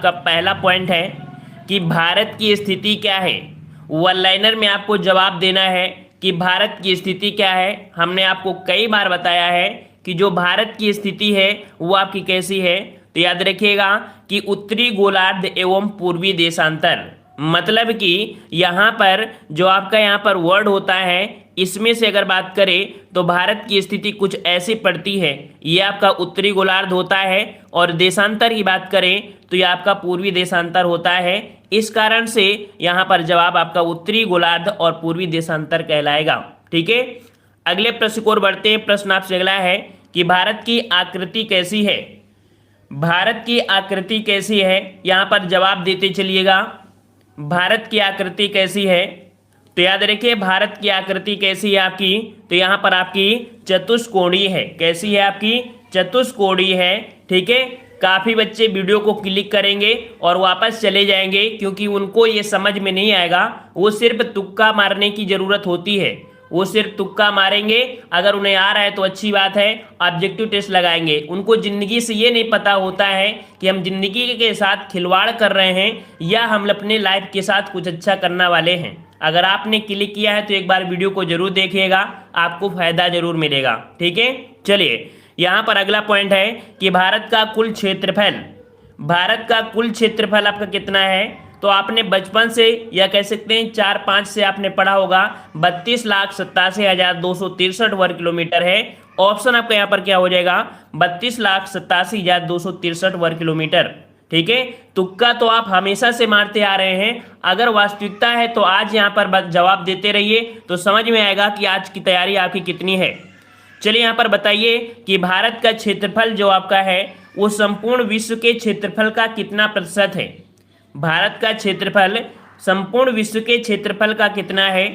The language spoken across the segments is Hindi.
आपका पहला पॉइंट है कि भारत की स्थिति क्या है। वन लाइनर में आपको जवाब देना है कि भारत की स्थिति क्या है। हमने आपको कई बार बताया है कि जो भारत की स्थिति है वो आपकी कैसी है। तो याद रखिएगा कि उत्तरी गोलार्ध एवं पूर्वी देशांतर, मतलब कि यहाँ पर जो आपका यहाँ पर वर्ड होता है, इसमें से अगर बात करें तो भारत की स्थिति कुछ ऐसी पड़ती है। ये आपका उत्तरी गोलार्ध होता है और देशांतर की बात करें तो ये आपका पूर्वी देशांतर होता है। इस कारण से यहाँ पर जवाब आपका उत्तरी गोलार्ध और पूर्वी देशांतर कहलाएगा। ठीक है, अगले प्रश्न की ओर बढ़ते हैं। प्रश्न आपसे अगला है कि भारत की आकृति कैसी है। भारत की आकृति कैसी है, यहाँ पर जवाब देते चलिएगा। भारत की आकृति कैसी है, तो याद रखिए भारत की आकृति कैसी है आपकी, तो यहाँ पर आपकी चतुष्कोणीय है। कैसी है आपकी, चतुष्कोणीय है। ठीक है, काफ़ी बच्चे वीडियो को क्लिक करेंगे और वापस चले जाएंगे क्योंकि उनको ये समझ में नहीं आएगा। वो सिर्फ तुक्का मारने की ज़रूरत होती है, वो सिर्फ तुक्का मारेंगे। अगर उन्हें आ रहा है तो अच्छी बात है, ऑब्जेक्टिव टेस्ट लगाएंगे। उनको ज़िंदगी से ये नहीं पता होता है कि हम जिंदगी के साथ खिलवाड़ कर रहे हैं या हम अपने लाइफ के साथ कुछ अच्छा करने वाले हैं। अगर आपने क्लिक किया है तो एक बार वीडियो को जरूर देखिएगा, आपको फायदा जरूर मिलेगा। ठीक है, चलिए यहाँ पर अगला पॉइंट है कि भारत का कुल क्षेत्रफल, भारत का कुल क्षेत्रफल आपका कितना है। तो आपने बचपन से या कह सकते हैं 4-5 से आपने पढ़ा होगा 32,87,263 वर्ग किलोमीटर है। ऑप्शन आपका यहाँ पर क्या हो जाएगा, 32,87,263 वर्ग किलोमीटर। ठीक है, तुक्का तो आप हमेशा से मारते आ रहे हैं, अगर वास्तविकता है तो आज यहाँ पर जवाब देते रहिए तो समझ में आएगा कि आज की तैयारी आपकी कितनी है। चलिए यहाँ पर बताइए कि भारत का क्षेत्रफल जो आपका है वो संपूर्ण विश्व के क्षेत्रफल का कितना प्रतिशत है। भारत का क्षेत्रफल संपूर्ण विश्व के क्षेत्रफल का कितना है,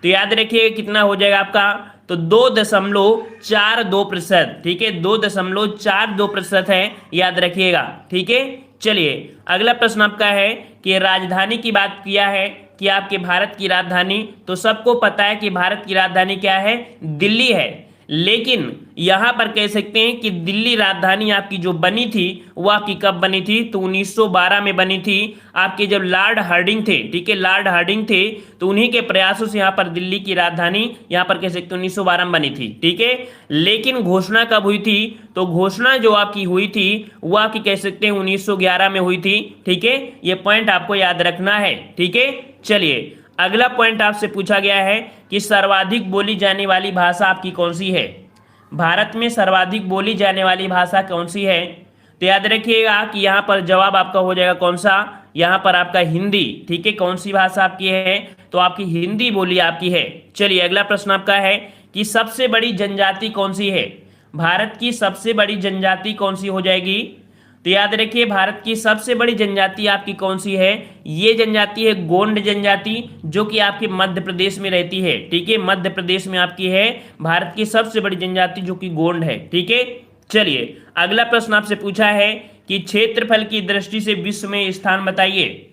तो याद रखिए कितना हो जाएगा आपका, तो 2.42%। ठीक है, 2.42% है, याद रखिएगा। ठीक है, चलिए अगला प्रश्न आपका है कि राजधानी की बात किया है कि आपके भारत की राजधानी, तो सबको पता है कि भारत की राजधानी क्या है, दिल्ली है। लेकिन यहाँ पर कह सकते हैं कि दिल्ली राजधानी आपकी जो बनी थी वो आपकी कब बनी थी, तो 1912 में बनी थी। आपके जब लॉर्ड हार्डिंग थे, ठीक है, लॉर्ड हार्डिंग थे, तो उन्हीं के प्रयासों से यहाँ पर दिल्ली की राजधानी यहाँ पर कह सकते हैं 1912 में बनी थी। ठीक है, लेकिन घोषणा कब हुई थी, तो घोषणा जो आपकी हुई थी वो आपकी कह सकते हैं 1911 में हुई थी। ठीक है, ये पॉइंट आपको याद रखना है। ठीक है, चलिए अगला पॉइंट आपसे पूछा गया है कि सर्वाधिक बोली जाने वाली भाषा आपकी कौन सी है। भारत में सर्वाधिक बोली जाने वाली भाषा कौन सी है, तो याद रखिएगा कि यहाँ पर जवाब आपका हो जाएगा कौन सा, यहाँ पर आपका हिंदी। ठीक है, कौन सी भाषा आपकी है, तो आपकी हिंदी बोली आपकी है। चलिए अगला प्रश्न आपका है कि सबसे बड़ी जनजाति कौन सी है। भारत की सबसे बड़ी जनजाति कौन सी हो जाएगी, तो याद रखिए भारत की सबसे बड़ी जनजाति आपकी कौन सी है, ये जनजाति है गोंड जनजाति, जो कि आपके मध्य प्रदेश में रहती है। ठीक है, मध्य प्रदेश में आपकी है भारत की सबसे बड़ी जनजाति जो कि गोंड है। ठीक है, चलिए अगला प्रश्न आपसे पूछा है कि क्षेत्रफल की दृष्टि से विश्व में स्थान बताइए।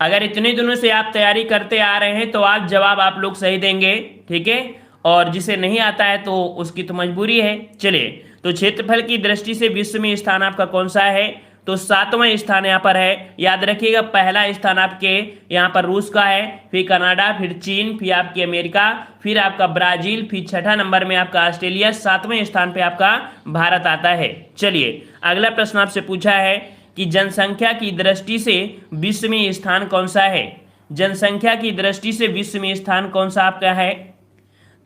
अगर इतने दिनों से आप तैयारी करते आ रहे हैं तो आज जवाब आप लोग सही देंगे। ठीक है, और जिसे नहीं आता है तो उसकी तो मजबूरी है। चलिए, तो क्षेत्रफल की दृष्टि से विश्व में स्थान आपका कौन सा है, तो 7वां स्थान यहाँ पर है। याद रखिएगा पहला स्थान आपके यहाँ पर रूस का है, फिर कनाडा, फिर चीन, फिर आपके अमेरिका, फिर आपका ब्राजील, फिर 6ठा नंबर में आपका ऑस्ट्रेलिया, 7वें स्थान पे आपका भारत आता है। चलिए अगला प्रश्न आपसे पूछा है कि जनसंख्या की दृष्टि से विश्व में स्थान कौन सा है। जनसंख्या की दृष्टि से विश्व में स्थान कौन सा आपका है,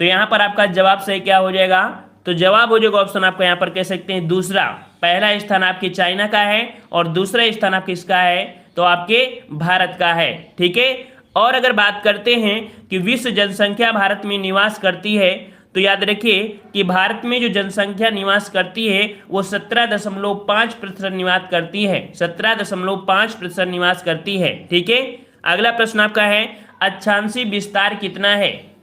तो यहाँ पर आपका जवाब सही क्या हो जाएगा, तो जवाब हो जाएगा ऑप्शन आपका यहाँ पर कह सकते हैं दूसरा। पहला स्थान आपके चाइना का है और दूसरा स्थान आपके किसका है, तो आपके भारत का है। ठीक है, और अगर बात करते हैं कि विश्व जनसंख्या भारत में निवास करती है, तो याद रखिए कि भारत में जो जनसंख्या निवास करती है वो 17.5% निवास करती है, 17.5% निवास करती है। ठीक है, अगला प्रश्न आपका है अक्षांशीय विस्तार कितना है।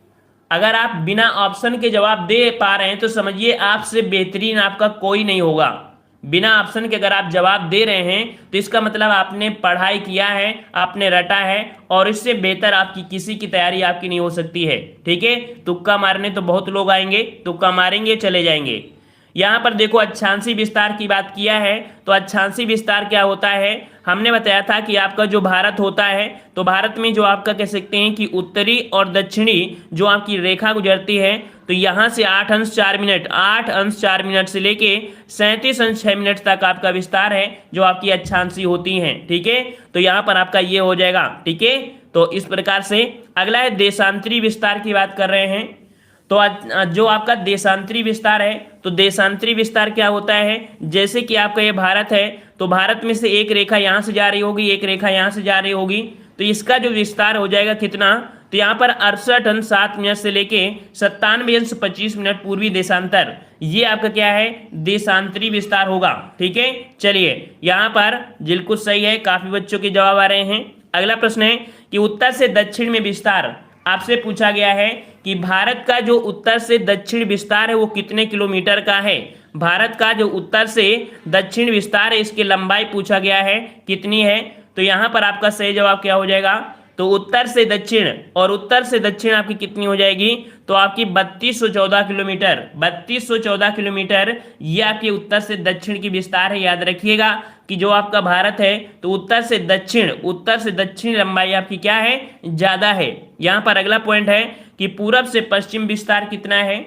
अगर आप बिना ऑप्शन के जवाब दे पा रहे हैं तो समझिए आपसे बेहतरीन आपका कोई नहीं होगा। बिना ऑप्शन के अगर आप जवाब दे रहे हैं तो इसका मतलब आपने पढ़ाई किया है, आपने रटा है, और इससे बेहतर आपकी किसी की तैयारी आपकी नहीं हो सकती है। ठीक है, तुक्का मारने तो बहुत लोग आएंगे, तुक्का मारेंगे चले जाएंगे। यहाँ पर देखो अक्षांशी विस्तार की बात किया है, तो अक्षांशी विस्तार क्या होता है, हमने बताया था कि आपका जो भारत होता है, तो भारत में जो आपका कह सकते हैं कि उत्तरी और दक्षिणी जो आपकी रेखा गुजरती है, तो यहाँ से 8 अंश 4 मिनट 8 अंश 4 मिनट से लेके 37 अंश 6 मिनट तक आपका विस्तार है जो आपकी अक्षांशी होती हैं। ठीक है, तो यहाँ पर आपका ये हो जाएगा। ठीक है, तो इस प्रकार से अगला है देशांतरी विस्तार की बात कर रहे हैं। तो जो आपका देशांतरी विस्तार है, तो देशांतरी विस्तार क्या होता है, जैसे कि आपका ये भारत है, तो भारत में से एक रेखा यहाँ से जा रही होगी, एक रेखा यहाँ से जा रही होगी, तो इसका जो विस्तार हो जाएगा कितना, तो यहाँ पर 68 अंश 7 मिनट से लेके 97 अंश 25 मिनट पूर्वी देशांतर, ये आपका क्या है, देशांतरी विस्तार होगा। ठीक है, चलिए यहाँ पर बिल्कुल सही है, काफी बच्चों के जवाब आ रहे हैं। अगला प्रश्न है कि उत्तर से दक्षिण में विस्तार आपसे पूछा गया है कि भारत का जो उत्तर से दक्षिण विस्तार है वो कितने किलोमीटर का है। भारत का जो उत्तर से दक्षिण विस्तार है इसकी लंबाई पूछा गया है कितनी है, तो यहाँ पर आपका सही जवाब क्या हो जाएगा, तो उत्तर से दक्षिण, और उत्तर से दक्षिण आपकी कितनी हो जाएगी, तो आपकी 3214 किलोमीटर, 3214 किलोमीटर ये आपके उत्तर से दक्षिण की विस्तार है। याद रखिएगा कि जो आपका भारत है तो उत्तर से दक्षिण लंबाई आपकी क्या है, ज्यादा है। यहाँ पर अगला पॉइंट है कि पूरब से पश्चिम विस्तार कितना है,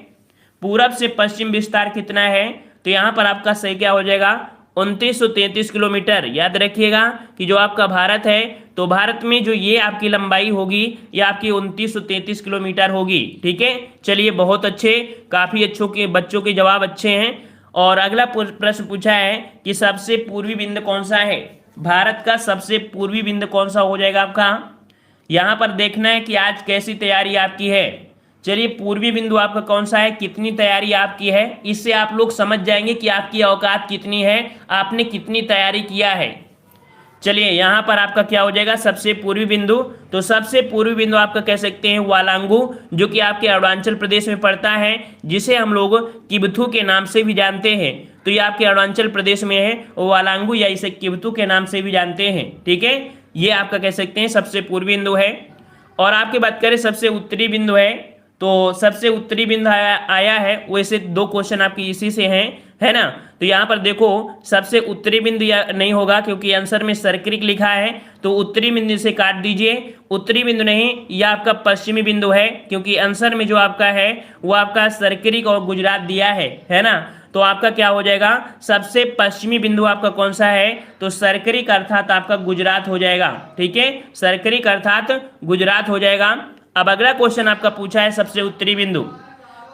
पूरब से पश्चिम विस्तार कितना है, तो यहाँ पर आपका सही क्या हो जाएगा, 2933 किलोमीटर। याद रखिएगा कि जो आपका भारत है तो भारत में जो ये आपकी लंबाई होगी ये आपकी 2933 किलोमीटर होगी। ठीक है, चलिए बहुत अच्छे, काफी अच्छों के बच्चों के जवाब अच्छे हैं। और अगला प्रश्न पूछा है कि सबसे पूर्वी बिंदु कौन सा है, भारत का सबसे पूर्वी बिंदु कौन सा हो जाएगा आपका। यहाँ पर देखना है कि आज कैसी तैयारी आपकी है। चलिए पूर्वी बिंदु आपका कौन सा है, कितनी तैयारी आपकी है, इससे आप लोग समझ जाएंगे कि आपकी औकात कितनी है, आपने कितनी तैयारी किया है। चलिए यहाँ पर आपका क्या हो जाएगा, सबसे पूर्वी बिंदु, तो सबसे पूर्वी बिंदु आपका कह सकते हैं वालांगू, जो कि आपके अरुणाचल प्रदेश में पड़ता है, जिसे हम लोग किबथू के नाम से भी जानते हैं। तो ये आपके अरुणाचल प्रदेश में है वालांगू, या इसे किबथू के नाम से भी जानते हैं। ठीक है, ये आपका कह सकते हैं सबसे पूर्वी बिंदु है। और आपकी बात करें सबसे उत्तरी बिंदु है, तो सबसे उत्तरी बिंदु आया है, वैसे 2 क्वेश्चन आपकी इसी से हैं, है ना। तो यहाँ पर देखो सबसे उत्तरी बिंदु नहीं होगा क्योंकि आंसर में सर्करिक लिखा है, तो उत्तरी बिंदु से काट दीजिए, उत्तरी बिंदु नहीं, यह आपका पश्चिमी बिंदु है, क्योंकि आंसर में जो आपका है वो आपका सर्करिक और गुजरात दिया है ना। तो आपका क्या हो जाएगा, सबसे पश्चिमी बिंदु आपका कौन सा है, तो सर्करिक अर्थात आपका गुजरात हो जाएगा। ठीक है, सर्करिक अर्थात गुजरात हो जाएगा। अब अगला क्वेश्चन आपका पूछा है सबसे उत्तरी बिंदु,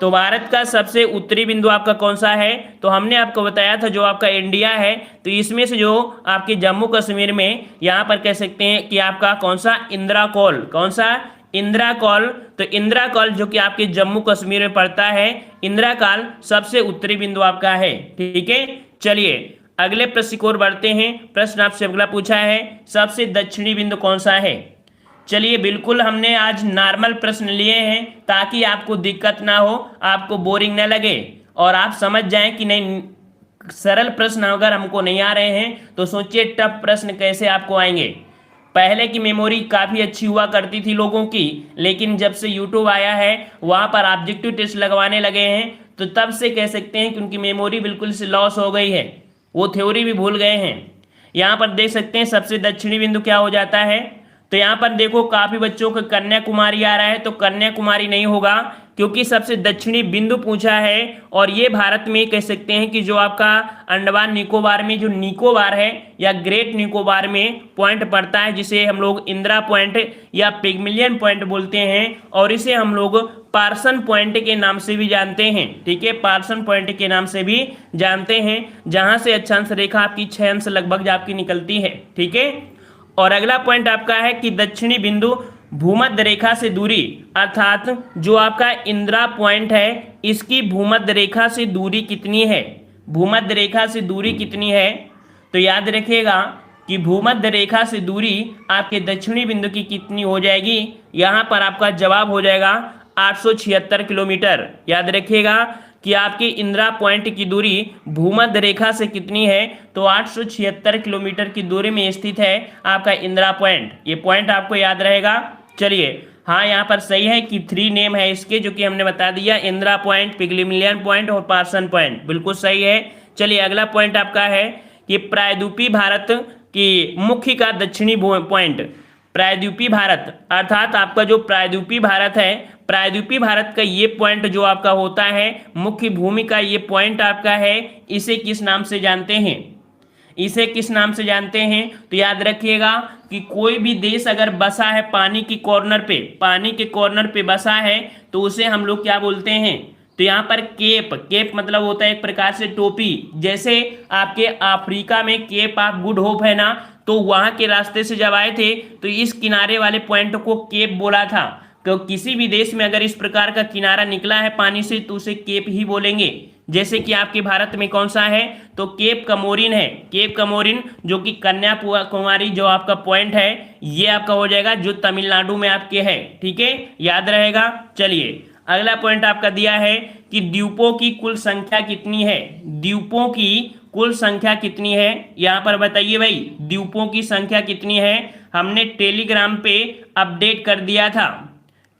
तो भारत का सबसे उत्तरी बिंदु आपका कौन सा है, तो हमने आपको बताया था जो आपका इंडिया है, तो इसमें से जो आपके जम्मू कश्मीर में यहाँ पर कह सकते हैं कि आपका कौन सा, इंदिरा कौल, कौन सा, इंदिरा कौल। तो इंदिरा कौल जो कि आपके जम्मू कश्मीर में पड़ता है, इंदिरा कौल सबसे उत्तरी बिंदु आपका है। ठीक है, चलिए अगले प्रश्न की ओर बढ़ते हैं। प्रश्न आपसे अगला पूछा है सबसे दक्षिणी बिंदु कौन सा है। चलिए बिल्कुल हमने आज नॉर्मल प्रश्न लिए हैं ताकि आपको दिक्कत ना हो, आपको बोरिंग ना लगे और आप समझ जाएं कि नहीं, सरल प्रश्न अगर हमको नहीं आ रहे हैं तो सोचिए टफ प्रश्न कैसे आपको आएंगे। पहले की मेमोरी काफ़ी अच्छी हुआ करती थी लोगों की, लेकिन जब से यूट्यूब आया है वहाँ पर ऑब्जेक्टिव टेस्ट लगवाने लगे हैं, तो तब से कह सकते हैं कि उनकी मेमोरी बिल्कुल से लॉस हो गई है, वो थ्योरी भी भूल गए हैं। यहाँ पर देख सकते हैं सबसे दक्षिणी बिंदु क्या हो जाता है, तो यहाँ पर देखो काफी बच्चों को कन्याकुमारी आ रहा है, तो कन्याकुमारी नहीं होगा क्योंकि सबसे दक्षिणी बिंदु पूछा है, और ये भारत में कह सकते हैं कि जो आपका अंडमान निकोबार में जो निकोबार है या ग्रेट निकोबार में पॉइंट पड़ता है, जिसे हम लोग इंदिरा पॉइंट या पिग्मिलियन पॉइंट बोलते हैं, और इसे हम लोग पार्सन पॉइंट के नाम से भी जानते हैं। ठीक है, पार्सन पॉइंट के नाम से भी जानते हैं, जहां से अक्षांश रेखा आपकी 6 अंश लगभग आपकी निकलती है। ठीक है, और अगला पॉइंट आपका है कि दक्षिणी बिंदु भूमध्य रेखा से दूरी, अर्थात जो आपका इंदिरा पॉइंट है इसकी भूमध्य रेखा से दूरी कितनी है, भूमध्य रेखा से दूरी कितनी है। तो याद रखिएगा कि भूमध्य रेखा से दूरी आपके दक्षिणी बिंदु की कितनी हो जाएगी, यहाँ पर आपका जवाब हो जाएगा 876 किलोमीटर। याद रखिएगा कि आपकी इंदिरा पॉइंट की दूरी भूमध्य रेखा से कितनी है, तो 876 किलोमीटर की दूरी में स्थित है आपका इंदिरा पॉइंट। ये पॉइंट आपको याद रहेगा। चलिए हाँ यहाँ पर सही है कि 3 नेम है इसके, जो कि हमने बता दिया, इंदिरा पॉइंट, पिग्मलियन पॉइंट और पार्सन पॉइंट, बिल्कुल सही है। चलिए अगला पॉइंट आपका है कि प्रायद्वीपीय भारत की मुख्य का दक्षिणी पॉइंट। प्रायद्वीपीय भारत अर्थात आपका जो प्रायद्वीपीय भारत है, प्रायद्वीपीय भारत का ये पॉइंट जो आपका होता है, मुख्य भूमि का ये पॉइंट आपका है, इसे किस नाम से जानते हैं? इसे किस नाम से जानते हैं? तो याद रखिएगा कि कोई भी देश अगर बसा है पानी की कॉर्नर पे, पानी के कॉर्नर पे बसा है, तो उसे हम लोग क्या बोलते हैं? तो यहाँ पर केप, केप मतलब होता है एक प्रकार से टोपी। जैसे आपके अफ्रीका में केप ऑफ गुड होप है ना, तो वहां के रास्ते से जब आए थे तो इस किनारे वाले पॉइंट को केप बोला था। तो किसी भी देश में अगर इस प्रकार का किनारा निकला है पानी से तो उसे केप ही बोलेंगे। जैसे कि आपके भारत में कौन सा है? तो केप कमोरिन है। केप कमोरिन जो कि कन्याकुमारी जो आपका पॉइंट है, ये आपका हो जाएगा जो तमिलनाडु में आपके है। ठीक है, याद रहेगा। चलिए अगला पॉइंट आपका दिया है कि द्वीपों की कुल संख्या कितनी है? द्वीपों की कुल संख्या कितनी है? यहां पर बताइए भाई, द्वीपों की संख्या कितनी है? हमने टेलीग्राम पे अपडेट कर दिया था,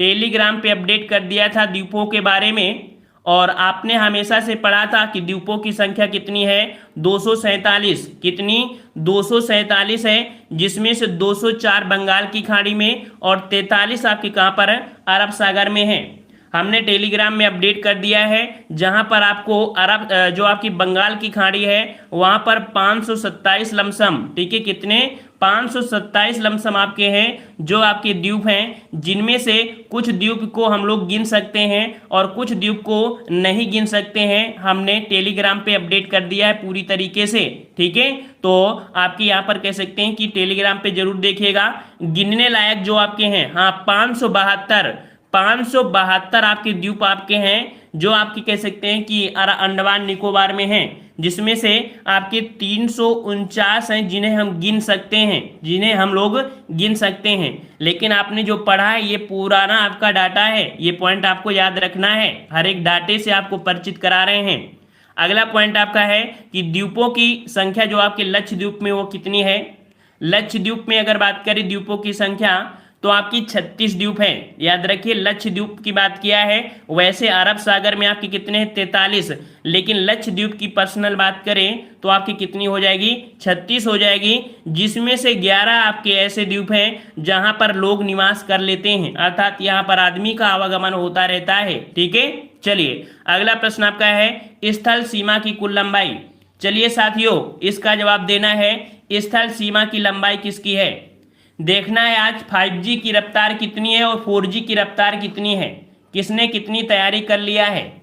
टेलीग्राम पे अपडेट कर दिया था द्वीपों के बारे में, और आपने हमेशा से पढ़ा था कि द्वीपों की संख्या कितनी है? 247। कितनी? 247 है, जिसमें से 204 बंगाल की खाड़ी में और 43 आपके कहाँ पर है? अरब सागर में है। हमने टेलीग्राम में अपडेट कर दिया है, जहां पर आपको अरब जो आपकी बंगाल की खाड़ी है वहां पर 527 लमसम, ठीक है, कितने? 527 लमसम आपके हैं जो आपके द्वीप हैं, जिनमें से कुछ द्वीप को हम लोग गिन सकते हैं और कुछ द्वीप को नहीं गिन सकते हैं। हमने टेलीग्राम पे अपडेट कर दिया है पूरी तरीके से। ठीक है, तो आपके यहाँ पर कह सकते हैं कि टेलीग्राम पे जरूर देखिएगा। गिनने लायक जो आपके हैं, हाँ 572 आपके द्वीप आपके हैं जो आपके कह सकते हैं कि अंडमान निकोबार में हैं, जिसमें से आपके 349 हैं जिन्हें हम गिन सकते हैं, जिन्हें हम लोग गिन सकते हैं। लेकिन आपने जो पढ़ा है ये पुराना आपका डाटा है, ये पॉइंट आपको याद रखना है, हर एक डाटे से आपको परिचित करा रहे हैं। अगला पॉइंट आपका है कि द्वीपों की संख्या जो आपके लक्षद्वीप में वो कितनी है? लक्षद्वीप में अगर बात करें द्वीपों की संख्या तो आपकी 36 द्वीप है। याद रखिए, लक्षद्वीप की बात किया है, वैसे अरब सागर में आपकी कितने हैं? 43, लेकिन लक्षद्वीप की पर्सनल बात करें तो आपकी कितनी हो जाएगी? 36 हो जाएगी, जिसमें से 11 आपके ऐसे द्वीप हैं जहां पर लोग निवास कर लेते हैं, अर्थात यहाँ पर आदमी का आवागमन होता रहता है। ठीक है, चलिए अगला प्रश्न आपका है स्थल सीमा की कुल लंबाई। चलिए साथियों, इसका जवाब देना है स्थल सीमा की लंबाई किसकी है। देखना है आज 5G की रफ्तार कितनी है और 4G की रफ्तार कितनी है, किसने कितनी तैयारी कर लिया है।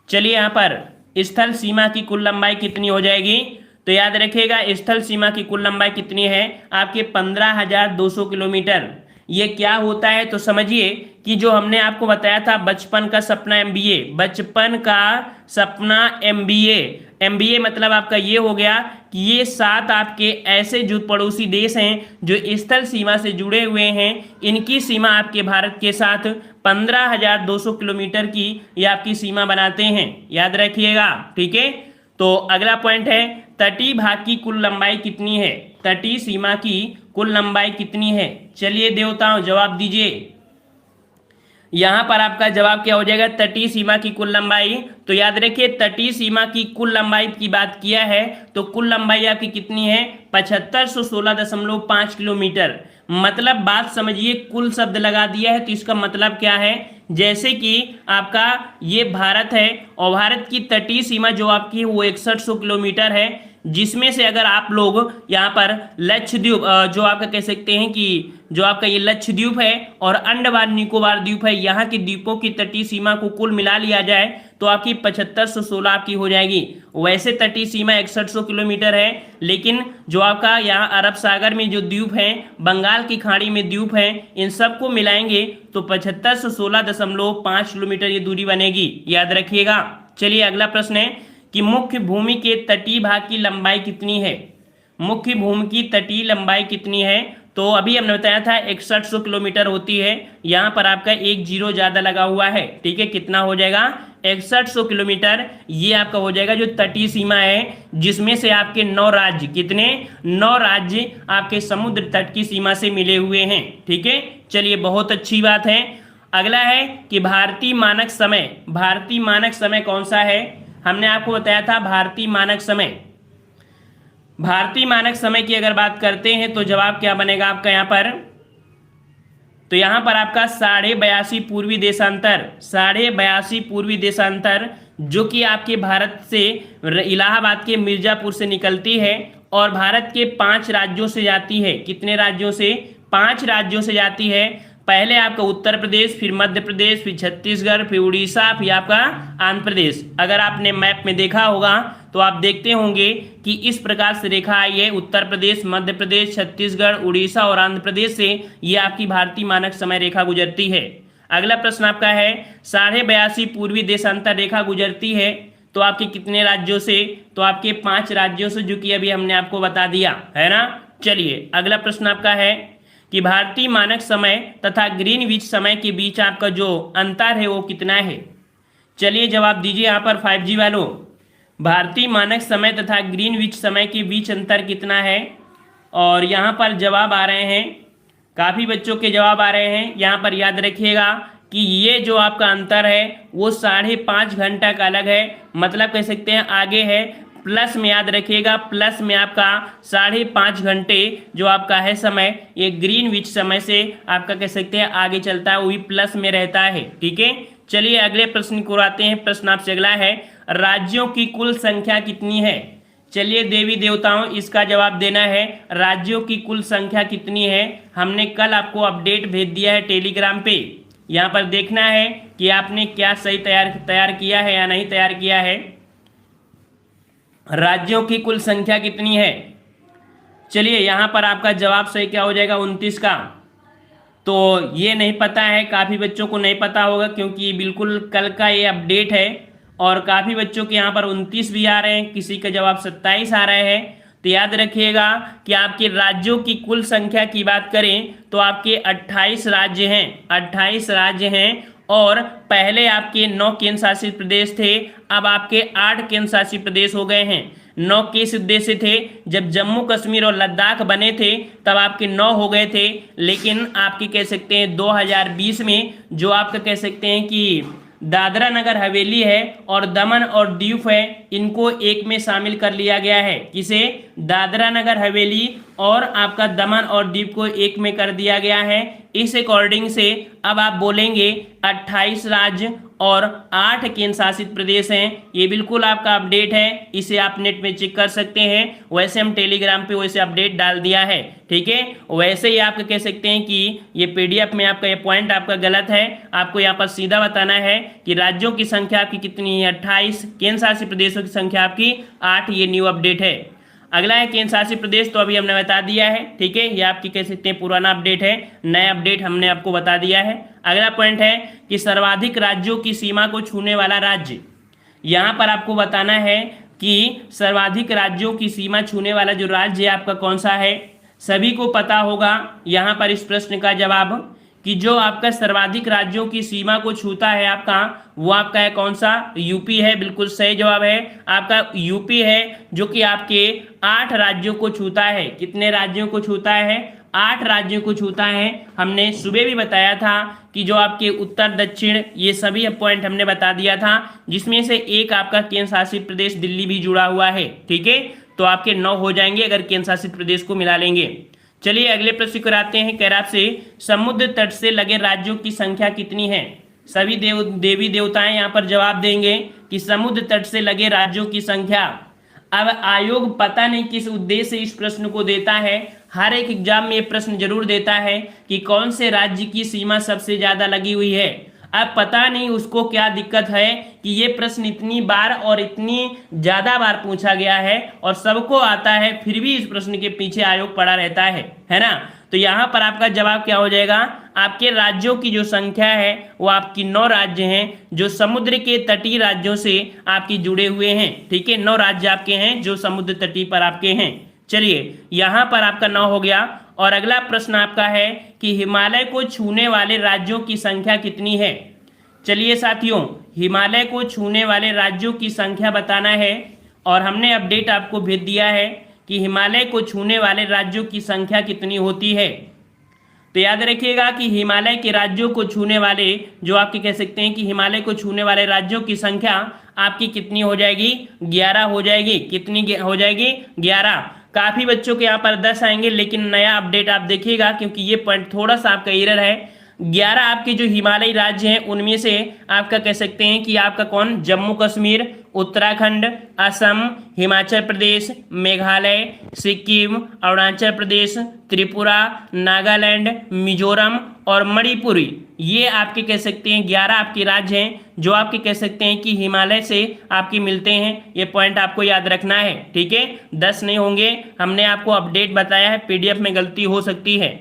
चलिए यहाँ पर स्थल सीमा की कुल लंबाई कितनी हो जाएगी, तो याद रखिएगा स्थल सीमा की कुल लंबाई कितनी है आपके 15,200 किलोमीटर। ये क्या होता है तो समझिए कि जो हमने आपको बताया था बचपन का सपना MBA, बचपन का सपना MBA मतलब आपका ये हो गया कि ये 7 आपके ऐसे जो पड़ोसी देश हैं जो स्थल सीमा से जुड़े हुए हैं, इनकी सीमा आपके भारत के साथ 15,200 किलोमीटर की ये आपकी सीमा बनाते हैं, याद रखिएगा। ठीक है, तो अगला पॉइंट है तटीय भाग की कुल लंबाई कितनी है। तटीय सीमा की कुल लंबाई कितनी है? चलिए देवताओं जवाब दीजिए। यहां पर आपका जवाब क्या हो जाएगा? तटीय सीमा की कुल लंबाई। तो याद रखिए तटीय सीमा की कुल लंबाई की बात किया है तो कुल लंबाई आपकी कितनी है? 7516.5 किलोमीटर। मतलब बात समझिए, कुल शब्द लगा दिया है तो इसका मतलब क्या है, जैसे कि आपका ये भारत है और भारत की तटीय सीमा जो आपकी है वो 6100 किलोमीटर है, जिसमें से अगर आप लोग यहाँ पर लक्षद्वीप जो आपका कह सकते हैं कि जो आपका ये लक्षद्वीप है और अंडमान निकोबार द्वीप है, यहाँ के द्वीपों की तटीय सीमा को कुल मिला लिया जाए तो आपकी 7516 आपकी हो जाएगी। वैसे तटीय सीमा 6100 किलोमीटर है, लेकिन जो आपका यहाँ अरब सागर में जो द्वीप है, बंगाल की खाड़ी में द्वीप है, इन सबको मिलाएंगे तो 7516.5 किलोमीटर ये दूरी बनेगी, याद रखिएगा। चलिए अगला प्रश्न है कि मुख्य भूमि के तटीय भाग की लंबाई कितनी है। मुख्य भूमि की तटीय लंबाई कितनी है? तो अभी हमने बताया था 6100 किलोमीटर होती है, यहाँ पर आपका एक जीरो ज़्यादा लगा हुआ है। ठीक है, कितना हो जाएगा? 6100 किलोमीटर ये आपका हो जाएगा जो तटीय सीमा है, जिसमें से आपके 9 राज्य, कितने 9 राज्य आपके समुद्र तट की सीमा से मिले हुए हैं। ठीक है, चलिए बहुत अच्छी बात है। अगला है कि भारतीय मानक समय, भारतीय मानक समय कौन सा है? हमने आपको बताया था भारतीय मानक समय। भारतीय मानक समय की अगर बात करते हैं तो जवाब क्या बनेगा आपका यहाँ पर? तो यहाँ पर आपका 82.5 पूर्वी देशांतर, 82.5 पूर्वी देशांतर, जो कि आपके भारत से इलाहाबाद के मिर्जापुर से निकलती है और भारत के 5 राज्यों से जाती है। कितने राज्यों से? 5 राज्यों से जाती है। पहले आपका उत्तर प्रदेश, फिर मध्य प्रदेश, फिर छत्तीसगढ़, फिर उड़ीसा, फिर आपका आंध्र प्रदेश। अगर आपने मैप में देखा होगा तो आप देखते होंगे कि इस प्रकार से रेखा आई है, उत्तर प्रदेश, मध्य प्रदेश, छत्तीसगढ़, उड़ीसा और आंध्र प्रदेश से ये आपकी भारतीय मानक समय रेखा गुजरती है। अगला प्रश्न आपका है 82.5 पूर्वी देशांतर रेखा गुजरती है तो आपके कितने राज्यों से? तो आपके 5 राज्यों से, जो कि अभी हमने आपको बता दिया है ना। चलिए अगला प्रश्न आपका है कि भारतीय मानक समय तथा ग्रीनविच समय के बीच आपका जो अंतर है वो कितना है? चलिए जवाब दीजिए यहाँ पर 5G वालों। भारतीय मानक समय तथा ग्रीनविच समय के बीच अंतर कितना है? और यहाँ पर जवाब आ रहे हैं, काफ़ी बच्चों के जवाब आ रहे हैं। यहाँ पर याद रखिएगा कि ये जो आपका अंतर है वो 5.5 घंटा का अलग है, मतलब कह सकते हैं आगे है। प्लस में याद रखिएगा, प्लस में आपका 5.5 घंटे जो आपका है समय, ये ग्रीनविच समय से आपका कह सकते हैं आगे चलता है, वही प्लस में रहता है। ठीक है, चलिए अगले प्रश्न को आते हैं। प्रश्न आपसे अगला है राज्यों की कुल संख्या कितनी है? चलिए देवी देवताओं इसका जवाब देना है, राज्यों की कुल संख्या कितनी है? हमने कल आपको अपडेट भेज दिया है टेलीग्राम पे, यहाँ पर देखना है कि आपने क्या सही तैयार किया है या नहीं तैयार किया है। राज्यों की कुल संख्या कितनी है? चलिए यहाँ पर आपका जवाब सही क्या हो जाएगा? 29 का। तो ये नहीं पता है, काफ़ी बच्चों को नहीं पता होगा क्योंकि बिल्कुल कल का ये अपडेट है और काफ़ी बच्चों के यहाँ पर 29 भी आ रहे हैं, किसी का जवाब 27 आ रहे हैं। तो याद रखिएगा कि आपके राज्यों की कुल संख्या की बात करें तो आपके 28 राज्य हैं, 28 राज्य हैं और पहले आपके 9 केंद्र शासित प्रदेश थे, अब आपके 8 केंद्र शासित प्रदेश हो गए हैं। 9 किस उद्देश्य थे? जब जम्मू कश्मीर और लद्दाख बने थे तब आपके 9 हो गए थे, लेकिन आपके कह सकते हैं 2020 में जो आपका कह सकते हैं कि दादरा नगर हवेली है और दमन और दीव है, इनको एक में शामिल कर लिया गया है। किसे? दादरा नगर हवेली और आपका दमन और दीव को एक में कर दिया गया है। इस अकॉर्डिंग से अब आप बोलेंगे 28 राज्य और 8 केंद्र शासित प्रदेश हैं। ये बिल्कुल आपका अपडेट है, इसे आप नेट में चेक कर सकते हैं। वैसे हम टेलीग्राम पे वैसे अपडेट डाल दिया है, ठीक है। वैसे ही आप कह सकते हैं कि ये पीडीएफ में आपका ये पॉइंट आपका गलत है। आपको यहाँ पर सीधा बताना है कि राज्यों की संख्या आपकी कितनी है? 28, केंद्र शासित प्रदेशों की संख्या आपकी 8। ये न्यू अपडेट है। अगला है केंद्र शासित प्रदेश, तो अभी हमने बता दिया है, ठीक है। ये आपकी कह सकते हैं पुराना अपडेट है, नया अपडेट हमने आपको बता दिया है। अगला पॉइंट है कि सर्वाधिक राज्यों की सीमा को छूने वाला राज्य। यहाँ पर आपको बताना है कि सर्वाधिक राज्यों की सीमा छूने वाला जो राज्य है आपका कौन सा है। सभी को पता होगा यहाँ पर इस प्रश्न का जवाब कि जो आपका सर्वाधिक राज्यों की सीमा को छूता है आपका, वो आपका है कौन सा? यूपी है। बिल्कुल सही जवाब है आपका यूपी है, जो कि आपके 8 राज्यों को छूता है। कितने राज्यों को छूता है? 8 राज्यों को छूता है। हमने सुबह भी बताया था कि जो आपके उत्तर दक्षिण ये सभी पॉइंट हमने बता दिया था, जिसमें से एक आपका केंद्र शासित प्रदेश दिल्ली भी जुड़ा हुआ है, ठीक है। तो आपके 9 हो जाएंगे अगर केंद्र शासित प्रदेश को मिला लेंगे। चलिए अगले प्रश्न को आते हैं। कह रहा आपसे समुद्र तट से लगे राज्यों की संख्या कितनी है? सभी देवी देवताएं यहाँ पर जवाब देंगे कि समुद्र तट से लगे राज्यों की संख्या। अब आयोग पता नहीं किस उद्देश्य से इस प्रश्न को देता है, हर एक एग्जाम में ये प्रश्न जरूर देता है कि कौन से राज्य की सीमा सबसे ज्यादा लगी हुई है। अब पता नहीं उसको क्या दिक्कत है कि ये प्रश्न इतनी बार और इतनी ज्यादा बार पूछा गया है और सबको आता है, फिर भी इस प्रश्न के पीछे आयोग पड़ा रहता है ना। तो यहाँ पर आपका जवाब क्या हो जाएगा? आपके राज्यों की जो संख्या है वो आपकी 9 राज्य हैं जो समुद्र के तटीय राज्यों से आपकी जुड़े हुए हैं, ठीक है। 9 राज्य आपके हैं जो समुद्र तटीय पर आपके हैं। चलिए यहाँ पर आपका 9 हो गया। और अगला प्रश्न आपका है कि हिमालय को छूने वाले राज्यों की संख्या कितनी है? चलिए साथियों, हिमालय को छूने वाले राज्यों की संख्या बताना है। और हमने अपडेट आपको भेज दिया है कि हिमालय को छूने वाले राज्यों की संख्या कितनी होती है। तो याद रखिएगा कि हिमालय के राज्यों को छूने वाले, जो आपके कह सकते हैं कि हिमालय को छूने वाले राज्यों की संख्या आपकी कितनी हो जाएगी, 11 हो जाएगी। कितनी हो जाएगी, 11। काफी बच्चों के यहाँ पर 10 आएंगे, लेकिन नया अपडेट आप देखिएगा क्योंकि ये पॉइंट थोड़ा सा आपका एरर है। 11 आपके जो हिमालयी राज्य हैं उनमें से आपका कह सकते हैं कि आपका कौन, जम्मू कश्मीर, उत्तराखंड, असम, हिमाचल प्रदेश, मेघालय, सिक्किम, अरुणाचल प्रदेश, त्रिपुरा, नागालैंड, मिजोरम और मणिपुरी, ये आपके कह सकते हैं 11 आपके राज्य हैं जो आपके कह सकते हैं कि हिमालय से आपके मिलते हैं। ये पॉइंट आपको याद रखना है, ठीक है। 10 नहीं होंगे, हमने आपको अपडेट बताया है, पीडीएफ में गलती हो सकती है।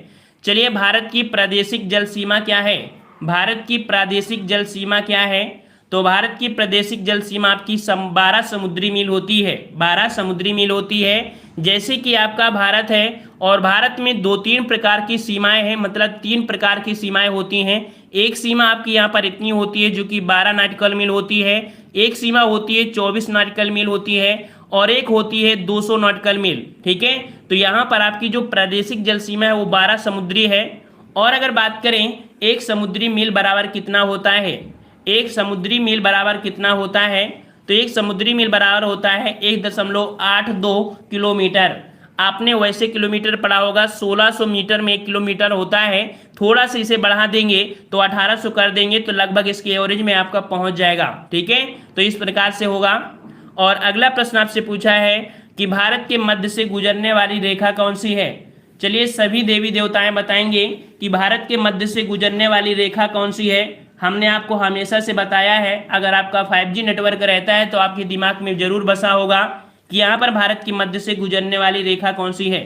चलिए, भारत की प्रादेशिक जल सीमा क्या है? भारत की प्रादेशिक जल सीमा क्या है? तो भारत की प्रादेशिक जल सीमा आपकी 12 समुद्री मील होती है। 12 समुद्री मील होती है। जैसे कि आपका भारत है और भारत में 2-3 प्रकार की सीमाएं हैं, मतलब 3 प्रकार की सीमाएं होती हैं। एक सीमा आपकी यहाँ पर इतनी होती है जो कि 12 नॉटिकल मील होती है, एक सीमा होती है 24 नॉटिकल मील होती है, और एक होती है 200 नॉटिकल मील, ठीक है। तो यहाँ पर आपकी जो प्रादेशिक जल सीमा है वो 12 समुद्री है। और अगर बात करें एक समुद्री मील बराबर कितना होता है, एक समुद्री मील बराबर कितना होता है, तो एक समुद्री मील बराबर होता है 1.82 किलोमीटर। आपने वैसे किलोमीटर पढ़ा होगा, 1600 मीटर में 1 किलोमीटर होता है। थोड़ा सा इसे बढ़ा देंगे तो 1800 कर देंगे तो लगभग इसके एवरेज में आपका पहुंच जाएगा, ठीक है। तो इस प्रकार से होगा। और अगला प्रश्न आपसे पूछा है कि भारत के मध्य से गुजरने वाली रेखा कौन सी है? चलिए, सभी देवी देवताएं बताएंगे कि भारत के मध्य से गुजरने वाली रेखा कौन सी है। हमने आपको हमेशा से बताया है, अगर आपका 5G नेटवर्क रहता है तो आपके दिमाग में जरूर बसा होगा कि यहाँ पर भारत के मध्य से गुजरने वाली रेखा कौन सी है।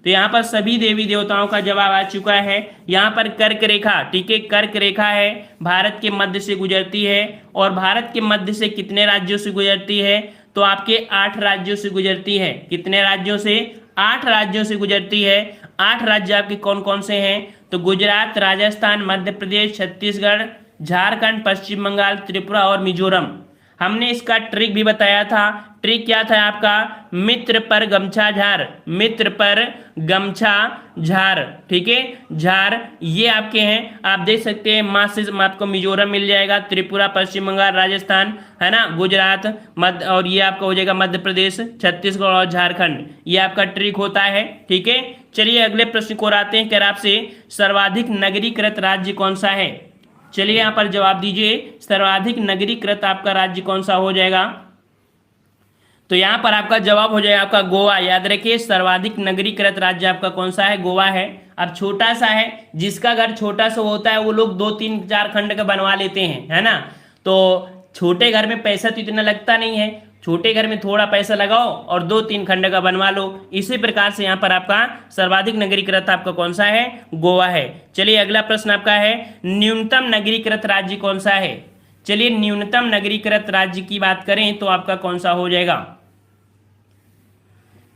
तो यहाँ पर सभी देवी देवताओं का जवाब आ चुका है। यहाँ पर कर्क रेखा, ठीक है, कर्क रेखा है, भारत के मध्य से गुजरती है। और भारत के मध्य से कितने राज्यों से गुजरती है? तो आपके 8 राज्यों से गुजरती है। कितने राज्यों से? 8 राज्यों से गुजरती है। 8 राज्य आपके कौन कौन से हैं? तो गुजरात, राजस्थान, मध्य प्रदेश, छत्तीसगढ़, झारखंड, पश्चिम बंगाल, त्रिपुरा और मिजोरम। हमने इसका ट्रिक भी बताया था। ट्रिक क्या था आपका? मित्र पर गमछा झार, मित्र पर गमछा झार, ठीक है, झार, ये आपके हैं। आप देख सकते हैं माँ से आपको मिजोरम मिल जाएगा, त्रिपुरा, पश्चिम बंगाल, राजस्थान, है ना, गुजरात, मध्य, और ये आपका हो जाएगा मध्य प्रदेश, छत्तीसगढ़ और झारखंड। ये आपका ट्रिक होता है, ठीक है। चलिए अगले प्रश्न को आते हैं। कह रहा आपसे सर्वाधिक नगरीकृत राज्य कौन सा है? चलिए यहाँ पर जवाब दीजिए, सर्वाधिक नगरीकृत आपका राज्य कौन सा हो जाएगा? तो यहाँ पर आपका जवाब हो जाएगा आपका गोवा। याद रखिए, सर्वाधिक नगरीकृत राज्य आपका कौन सा है? गोवा है। अब छोटा सा है, जिसका घर छोटा सा होता है वो लोग 2-3-4 खंड का बनवा लेते हैं, है ना। तो छोटे घर में पैसा तो इतना लगता नहीं है, छोटे घर में थोड़ा पैसा लगाओ और 2-3 खंड का बनवा लो। इसी प्रकार से यहाँ पर आपका सर्वाधिक नगरीकृत आपका कौन सा है? गोवा है। चलिए अगला प्रश्न आपका है, न्यूनतम नगरीकृत राज्य कौन सा है? चलिए न्यूनतम नगरीकृत राज्य की बात करें तो आपका कौन सा हो जाएगा?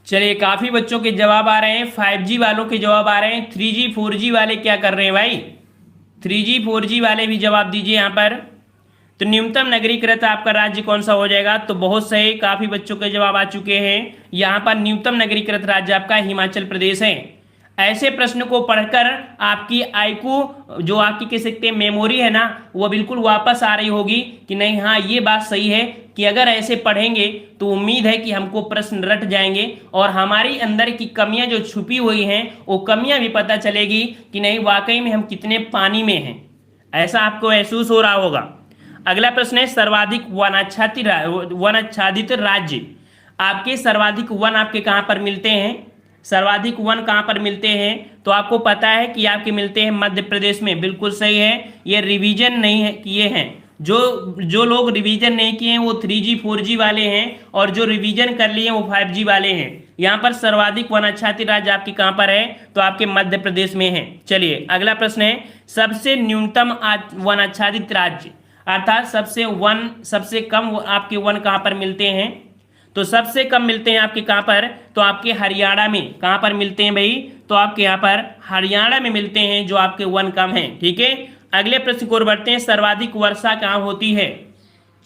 चलिए काफी बच्चों के जवाब आ रहे हैं, 5G वालों के जवाब आ रहे हैं। 3G 4G वाले क्या कर रहे हैं भाई? 3G 4G वाले भी जवाब दीजिए यहाँ पर। तो न्यूनतम नगरीकृत आपका राज्य कौन सा हो जाएगा? तो बहुत सही, काफी बच्चों के जवाब आ चुके हैं। यहाँ पर न्यूनतम नगरीकृत राज्य आपका हिमाचल प्रदेश है। ऐसे प्रश्न को पढ़कर आपकी आईक्यू, जो आपकी कह सकते हैं मेमोरी है ना, वो बिल्कुल वापस आ रही होगी कि नहीं हाँ ये बात सही है कि अगर ऐसे पढ़ेंगे तो उम्मीद है कि हमको प्रश्न रट जाएंगे और हमारी अंदर की कमियां जो छुपी हुई हैं वो कमियां भी पता चलेगी कि नहीं वाकई में हम कितने पानी में हैं। ऐसा आपको महसूस हो रहा होगा। अगला प्रश्न है, सर्वाधिक वनाच्छादित राज्य। आपके सर्वाधिक वन आपके कहाँ पर मिलते हैं? सर्वाधिक वन कहाँ पर मिलते हैं? तो आपको पता है कि आपके मिलते हैं मध्य प्रदेश में। बिल्कुल सही है, ये रिवीजन नहीं है किए हैं। जो लोग रिवीजन नहीं किए हैं वो 3G 4G वाले हैं, और जो रिवीजन कर लिए हैं वो 5G वाले हैं। यहाँ पर सर्वाधिक वनाच्छादित राज्य आपकी कहाँ पर है? तो आपके मध्य प्रदेश में है। चलिए अगला प्रश्न है, सबसे न्यूनतम वनाच्छादित राज्य, अर्थात सबसे कम आपके वन कहाँ पर मिलते हैं? तो सबसे कम मिलते हैं आपके कहाँ पर? तो आपके हरियाणा में। कहाँ पर मिलते हैं भाई? तो आपके यहाँ पर हरियाणा में मिलते हैं, जो आपके वन कम हैं, ठीक है। अगले प्रश्न को बढ़ते हैं, सर्वाधिक वर्षा कहाँ होती है?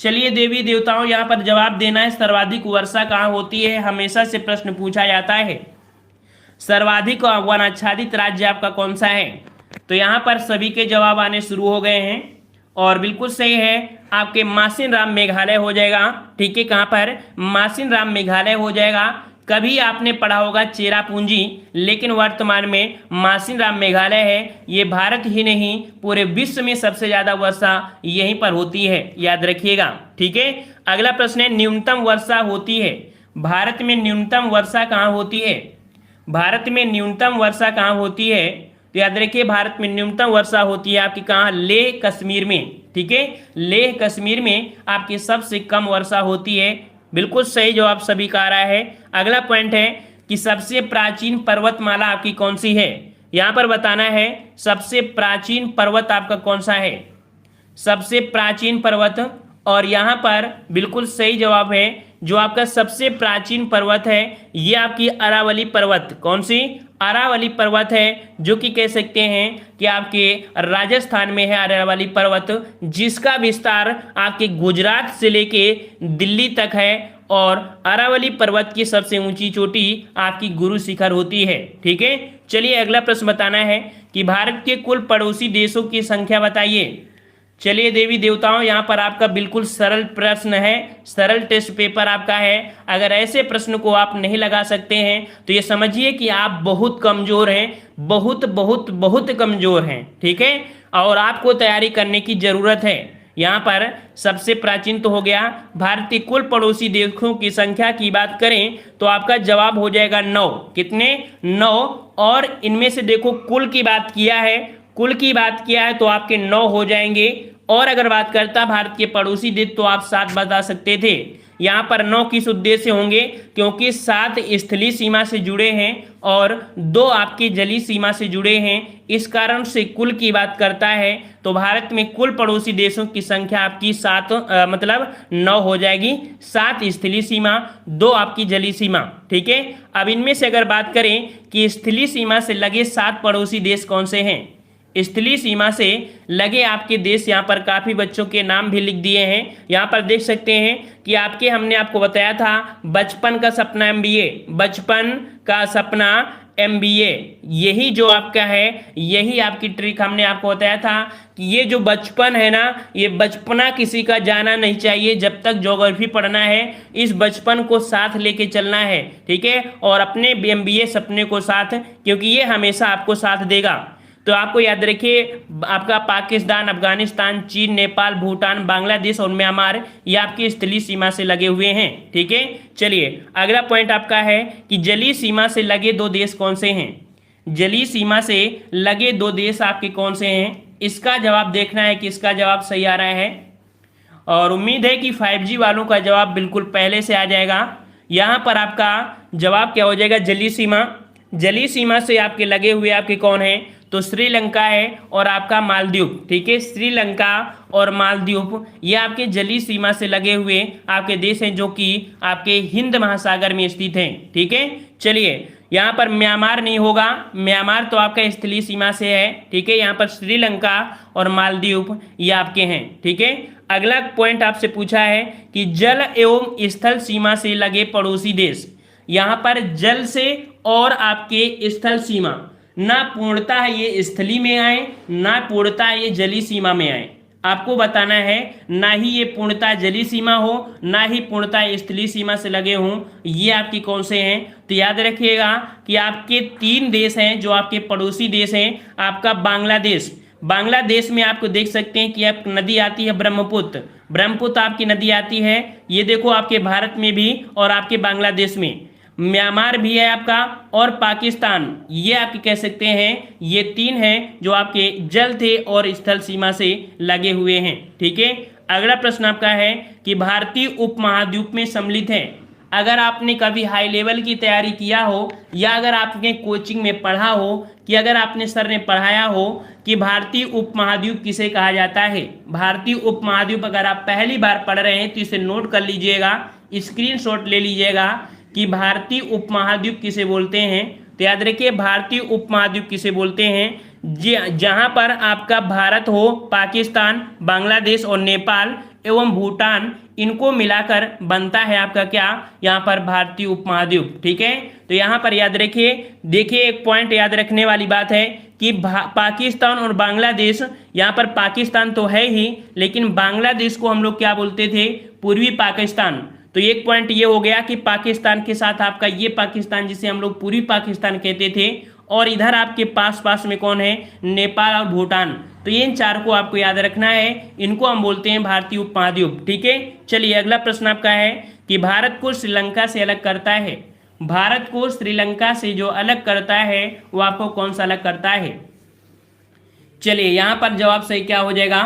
चलिए देवी देवताओं, यहाँ पर जवाब देना है। सर्वाधिक वर्षा कहाँ होती है, हमेशा से प्रश्न पूछा जाता है। सर्वाधिक वनाच्छादित राज्य आपका कौन सा है? तो यहाँ पर सभी के जवाब आने शुरू हो गए हैं और बिल्कुल सही है, आपके मासिन राम मेघालय हो जाएगा। ठीक है, कहाँ पर? मासिन राम मेघालय हो जाएगा। कभी आपने पढ़ा होगा चेरापूंजी, लेकिन वर्तमान में मासिन राम मेघालय है। ये भारत ही नहीं पूरे विश्व में सबसे ज्यादा वर्षा यहीं पर होती है, याद रखिएगा। ठीक है, अगला प्रश्न है, न्यूनतम वर्षा होती है भारत में, न्यूनतम वर्षा कहाँ होती है? भारत में न्यूनतम वर्षा कहाँ होती है? तो याद रखिए, भारत में न्यूनतम वर्षा होती है आपकी कहाँ? लेह कश्मीर में। ठीक है, लेह कश्मीर में आपकी सबसे कम वर्षा होती है। बिल्कुल सही जवाब सभी का आ रहा है। अगला पॉइंट है कि सबसे प्राचीन पर्वतमाला आपकी कौन सी है? यहां पर बताना है सबसे प्राचीन पर्वत आपका कौन सा है, सबसे प्राचीन पर्वत। और यहां पर बिल्कुल सही जवाब है, जो आपका सबसे प्राचीन पर्वत है ये आपकी अरावली पर्वत। कौन सी? अरावली पर्वत है, जो कि कह सकते हैं कि आपके राजस्थान में है अरावली पर्वत, जिसका विस्तार आपके गुजरात से लेके दिल्ली तक है। और अरावली पर्वत की सबसे ऊंची चोटी आपकी गुरु शिखर होती है। ठीक है, चलिए अगला प्रश्न बताना है कि भारत के कुल पड़ोसी देशों की संख्या बताइए। चलिए देवी देवताओं, यहाँ पर आपका बिल्कुल सरल प्रश्न है, सरल टेस्ट पेपर आपका है। अगर ऐसे प्रश्न को आप नहीं लगा सकते हैं तो ये समझिए कि आप बहुत कमजोर हैं, बहुत बहुत बहुत कमजोर हैं। ठीक है, और आपको तैयारी करने की जरूरत है। यहाँ पर सबसे प्राचीन तो हो गया। भारत के कुल पड़ोसी देशों की संख्या की बात करें तो आपका जवाब हो जाएगा 9। कितने? 9। और इनमें से देखो कुल की बात किया है, कुल की बात किया है तो आपके 9 हो जाएंगे। और अगर बात करता भारत के पड़ोसी देश तो आप 7 बता सकते थे। यहाँ पर 9 किस उद्देश्य होंगे? क्योंकि 7 स्थलीय सीमा से जुड़े हैं और 2 आपकी जलीय सीमा से जुड़े हैं, इस कारण से कुल की बात करता है। तो भारत में कुल पड़ोसी देशों की संख्या आपकी 7 मतलब 9 हो जाएगी। 7 स्थलीय सीमा, 2 आपकी जलीय सीमा। ठीक है, अब इनमें से अगर बात करें कि स्थलीय सीमा से लगे 7 पड़ोसी देश कौन से हैं, स्थलीय सीमा से लगे आपके देश यहाँ पर काफ़ी बच्चों के नाम भी लिख दिए हैं। यहाँ पर देख सकते हैं कि हमने आपको बताया था बचपन का सपना MBA, बचपन का सपना MBA, यही जो आपका है, यही आपकी ट्रिक हमने आपको बताया था कि ये जो बचपन है ना, ये बचपना किसी का जाना नहीं चाहिए। जब तक ज्योग्राफी पढ़ना है इस बचपन को साथ लेके चलना है। ठीक है, और अपने MBA सपने को साथ, क्योंकि ये हमेशा आपको साथ देगा। तो आपको याद रखिए, आपका पाकिस्तान, अफगानिस्तान, चीन, नेपाल, भूटान, बांग्लादेश और म्यांमार ये आपकी स्थलीय सीमा से लगे हुए हैं। ठीक है, चलिए अगला पॉइंट आपका है कि जलीय सीमा से लगे 2 देश कौन से हैं? जलीय सीमा से लगे 2 देश आपके कौन से हैं? इसका जवाब देखना है कि इसका जवाब सही आ रहा है। और उम्मीद है कि 5G वालों का जवाब बिल्कुल पहले से आ जाएगा। यहाँ पर आपका जवाब क्या हो जाएगा? जलीय सीमा। जलीय सीमा से आपके लगे हुए आपके कौन है? तो श्रीलंका है और आपका मालदीव। ठीक है, श्रीलंका और मालदीव ये आपके जलीय सीमा से लगे हुए आपके देश हैं, जो कि आपके हिंद महासागर में स्थित हैं। ठीक है, चलिए यहाँ पर म्यांमार नहीं होगा, म्यांमार तो आपका स्थलीय सीमा से है। ठीक है, यहाँ पर श्रीलंका और मालदीव ये आपके हैं। ठीक है, अगला पॉइंट आपसे पूछा है कि जल एवं स्थल सीमा से लगे पड़ोसी देश। यहाँ पर जल से और आपके स्थल सीमा, ना पूर्णतः ये स्थलीय में आए, ना पूर्णतः ये जलीय सीमा में आए। आपको बताना है ना ही ये पूर्णतः जलीय सीमा हो, ना ही पूर्णतः स्थलीय सीमा से लगे हों। ये आपकी कौन से हैं? तो याद रखिएगा कि आपके 3 देश हैं जो आपके पड़ोसी देश हैं। आपका बांग्लादेश, बांग्लादेश में आपको देख सकते हैं कि आप नदी आती है ब्रह्मपुत्र, ब्रह्मपुत्र आपकी नदी आती है। ये देखो आपके भारत में भी और आपके बांग्लादेश में। म्यांमार भी है आपका और पाकिस्तान, ये आप कह सकते हैं ये 3 हैं जो आपके जल थे और स्थल सीमा से लगे हुए हैं। ठीक है, अगला प्रश्न आपका है कि भारतीय उपमहाद्वीप में सम्मिलित है। अगर आपने कभी हाई लेवल की तैयारी किया हो या अगर आपने कोचिंग में पढ़ा हो कि अगर आपने सर ने पढ़ाया हो कि भारतीय उपमहाद्वीप किसे कहा जाता है, भारतीय उपमहाद्वीप अगर आप पहली बार पढ़ रहे हैं तो इसे नोट कर लीजिएगा, स्क्रीनशॉट ले लीजिएगा कि भारतीय उपमहाद्वीप किसे बोलते हैं। तो याद रखिए भारतीय उपमहाद्वीप किसे बोलते हैं? जहां पर आपका भारत हो, पाकिस्तान, बांग्लादेश और नेपाल एवं भूटान, इनको मिलाकर बनता है आपका क्या, यहाँ पर भारतीय उपमहाद्वीप। ठीक है, तो यहाँ पर याद रखिए, देखिए एक पॉइंट याद रखने वाली बात है कि पाकिस्तान और बांग्लादेश, यहाँ पर पाकिस्तान तो है ही, लेकिन बांग्लादेश को हम लोग क्या बोलते थे, पूर्वी पाकिस्तान। तो एक पॉइंट ये हो गया कि पाकिस्तान के साथ आपका ये पाकिस्तान जिसे हम लोग पूर्वी पाकिस्तान कहते थे, और इधर आपके पास पास में कौन है, नेपाल और भूटान। तो ये इन चार को आपको याद रखना है, इनको हम बोलते हैं भारतीय उपमहाद्वीप। ठीक है, चलिए अगला प्रश्न आपका है कि भारत को श्रीलंका से अलग करता है, भारत को श्रीलंका से जो अलग करता है वो आपको कौन सा अलग करता है। चलिए यहाँ पर जवाब सही क्या हो जाएगा,